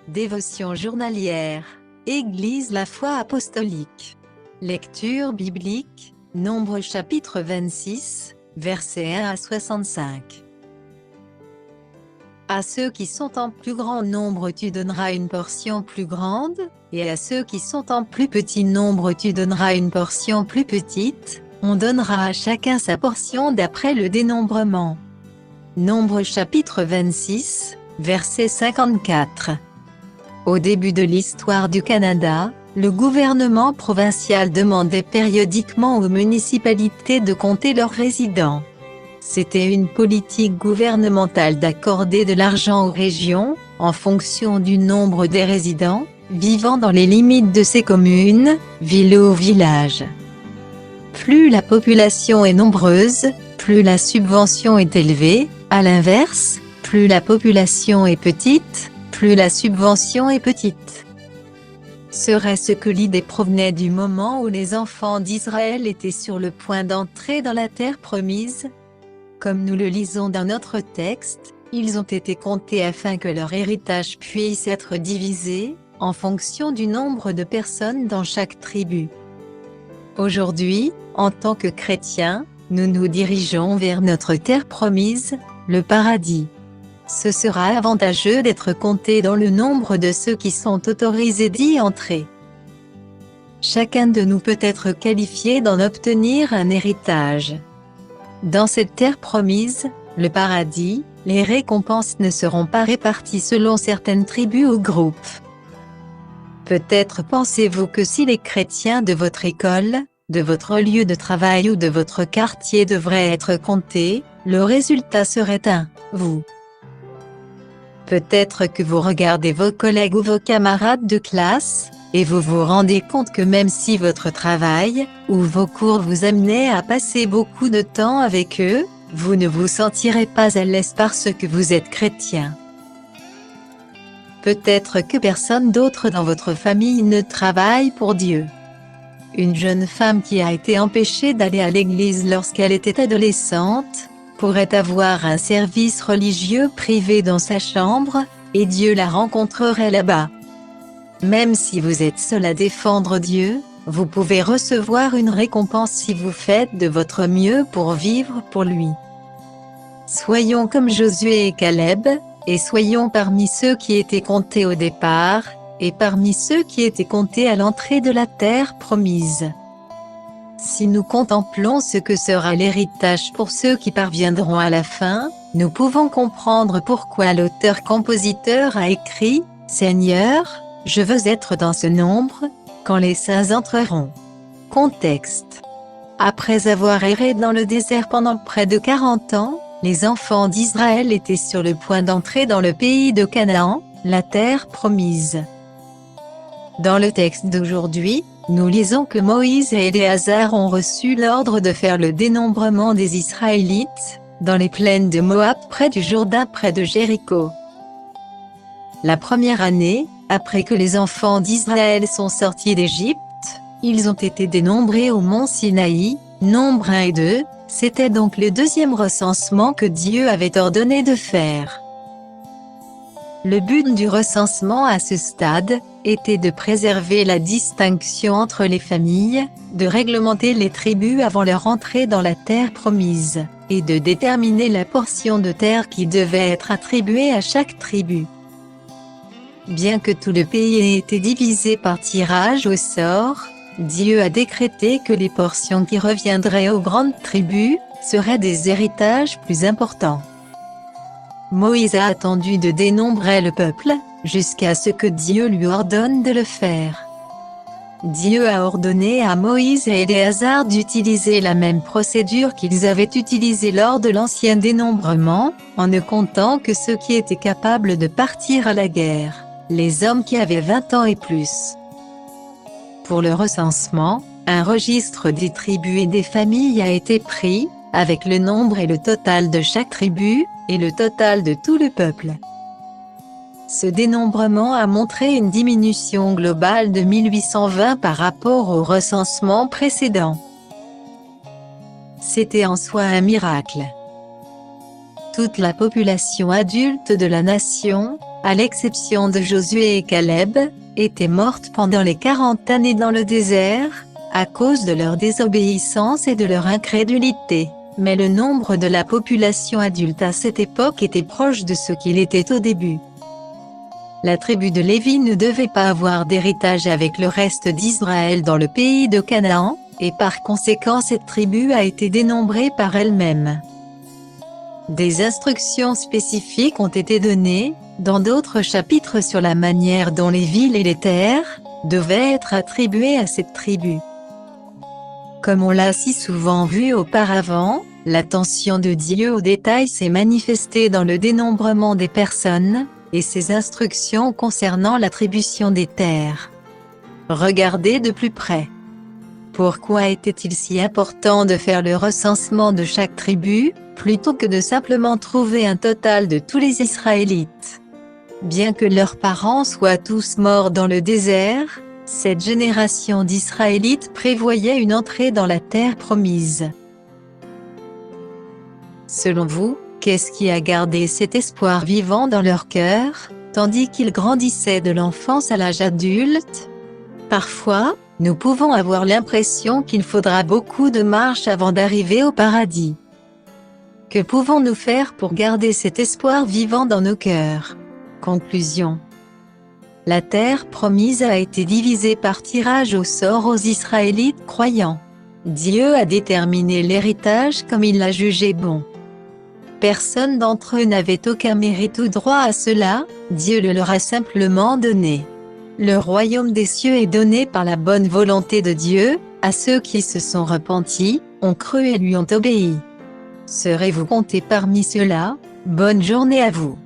Dévotion journalière. Église la foi apostolique. Lecture biblique, Nombre chapitre 26, versets 1 à 65. À ceux qui sont en plus grand nombre tu donneras une portion plus grande, et à ceux qui sont en plus petit nombre tu donneras une portion plus petite, on donnera à chacun sa portion d'après le dénombrement. Nombre chapitre 26, verset 54. Au début de l'histoire du Canada, le gouvernement provincial demandait périodiquement aux municipalités de compter leurs résidents. C'était une politique gouvernementale d'accorder de l'argent aux régions, en fonction du nombre des résidents, vivant dans les limites de ces communes, villes ou villages. Plus la population est nombreuse, plus la subvention est élevée, à l'inverse, plus la population est petite, plus la subvention est petite. Serait-ce que l'idée provenait du moment où les enfants d'Israël étaient sur le point d'entrer dans la terre promise? Comme nous le lisons dans notre texte, ils ont été comptés afin que leur héritage puisse être divisé, en fonction du nombre de personnes dans chaque tribu. Aujourd'hui, en tant que chrétiens, nous nous dirigeons vers notre terre promise, le paradis. Ce sera avantageux d'être compté dans le nombre de ceux qui sont autorisés d'y entrer. Chacun de nous peut être qualifié d'en obtenir un héritage. Dans cette terre promise, le paradis, les récompenses ne seront pas réparties selon certaines tribus ou groupes. Peut-être pensez-vous que si les chrétiens de votre école, de votre lieu de travail ou de votre quartier devraient être comptés, le résultat serait vous. Peut-être que vous regardez vos collègues ou vos camarades de classe, et vous vous rendez compte que même si votre travail, ou vos cours vous amenaient à passer beaucoup de temps avec eux, vous ne vous sentirez pas à l'aise parce que vous êtes chrétien. Peut-être que personne d'autre dans votre famille ne travaille pour Dieu. Une jeune femme qui a été empêchée d'aller à l'église lorsqu'elle était adolescente, pourrait avoir un service religieux privé dans sa chambre, et Dieu la rencontrerait là-bas. Même si vous êtes seul à défendre Dieu, vous pouvez recevoir une récompense si vous faites de votre mieux pour vivre pour lui. Soyons comme Josué et Caleb, et soyons parmi ceux qui étaient comptés au départ, et parmi ceux qui étaient comptés à l'entrée de la terre promise. Si nous contemplons ce que sera l'héritage pour ceux qui parviendront à la fin, nous pouvons comprendre pourquoi l'auteur-compositeur a écrit « Seigneur, je veux être dans ce nombre, quand les saints entreront. » Contexte. Après avoir erré dans le désert pendant près de 40 ans, les enfants d'Israël étaient sur le point d'entrer dans le pays de Canaan, la terre promise. Dans le texte d'aujourd'hui, nous lisons que Moïse et Éléazar ont reçu l'ordre de faire le dénombrement des Israélites, dans les plaines de Moab près du Jourdain près de Jéricho. La première année, après que les enfants d'Israël sont sortis d'Égypte, ils ont été dénombrés au mont Sinaï, nombre 1 et 2, c'était donc le deuxième recensement que Dieu avait ordonné de faire. Le but du recensement à ce stade, était de préserver la distinction entre les familles, de réglementer les tribus avant leur entrée dans la terre promise, et de déterminer la portion de terre qui devait être attribuée à chaque tribu. Bien que tout le pays ait été divisé par tirage au sort, Dieu a décrété que les portions qui reviendraient aux grandes tribus, seraient des héritages plus importants. Moïse a attendu de dénombrer le peuple, jusqu'à ce que Dieu lui ordonne de le faire. Dieu a ordonné à Moïse et Éléazar d'utiliser la même procédure qu'ils avaient utilisée lors de l'ancien dénombrement, en ne comptant que ceux qui étaient capables de partir à la guerre, les hommes qui avaient 20 ans et plus. Pour le recensement, un registre des tribus et des familles a été pris, avec le nombre et le total de chaque tribu, et le total de tout le peuple. Ce dénombrement a montré une diminution globale de 1820 par rapport au recensement précédent. C'était en soi un miracle. Toute la population adulte de la nation, à l'exception de Josué et Caleb, étaient mortes pendant les 40 années dans le désert, à cause de leur désobéissance et de leur incrédulité. Mais le nombre de la population adulte à cette époque était proche de ce qu'il était au début. La tribu de Lévi ne devait pas avoir d'héritage avec le reste d'Israël dans le pays de Canaan, et par conséquent cette tribu a été dénombrée par elle-même. Des instructions spécifiques ont été données, dans d'autres chapitres sur la manière dont les villes et les terres devaient être attribuées à cette tribu. Comme on l'a si souvent vu auparavant, l'attention de Dieu aux détails s'est manifestée dans le dénombrement des personnes, et ses instructions concernant l'attribution des terres. Regardez de plus près. Pourquoi était-il si important de faire le recensement de chaque tribu, plutôt que de simplement trouver un total de tous les Israélites? Bien que leurs parents soient tous morts dans le désert, cette génération d'Israélites prévoyait une entrée dans la terre promise. Selon vous, qu'est-ce qui a gardé cet espoir vivant dans leur cœur, tandis qu'ils grandissaient de l'enfance à l'âge adulte? Parfois, nous pouvons avoir l'impression qu'il faudra beaucoup de marches avant d'arriver au paradis. Que pouvons-nous faire pour garder cet espoir vivant dans nos cœurs? Conclusion. La terre promise a été divisée par tirage au sort aux Israélites croyants. Dieu a déterminé l'héritage comme il l'a jugé bon. Personne d'entre eux n'avait aucun mérite ou droit à cela, Dieu le leur a simplement donné. Le royaume des cieux est donné par la bonne volonté de Dieu, à ceux qui se sont repentis, ont cru et lui ont obéi. Serez-vous comptés parmi ceux-là? Bonne journée à vous.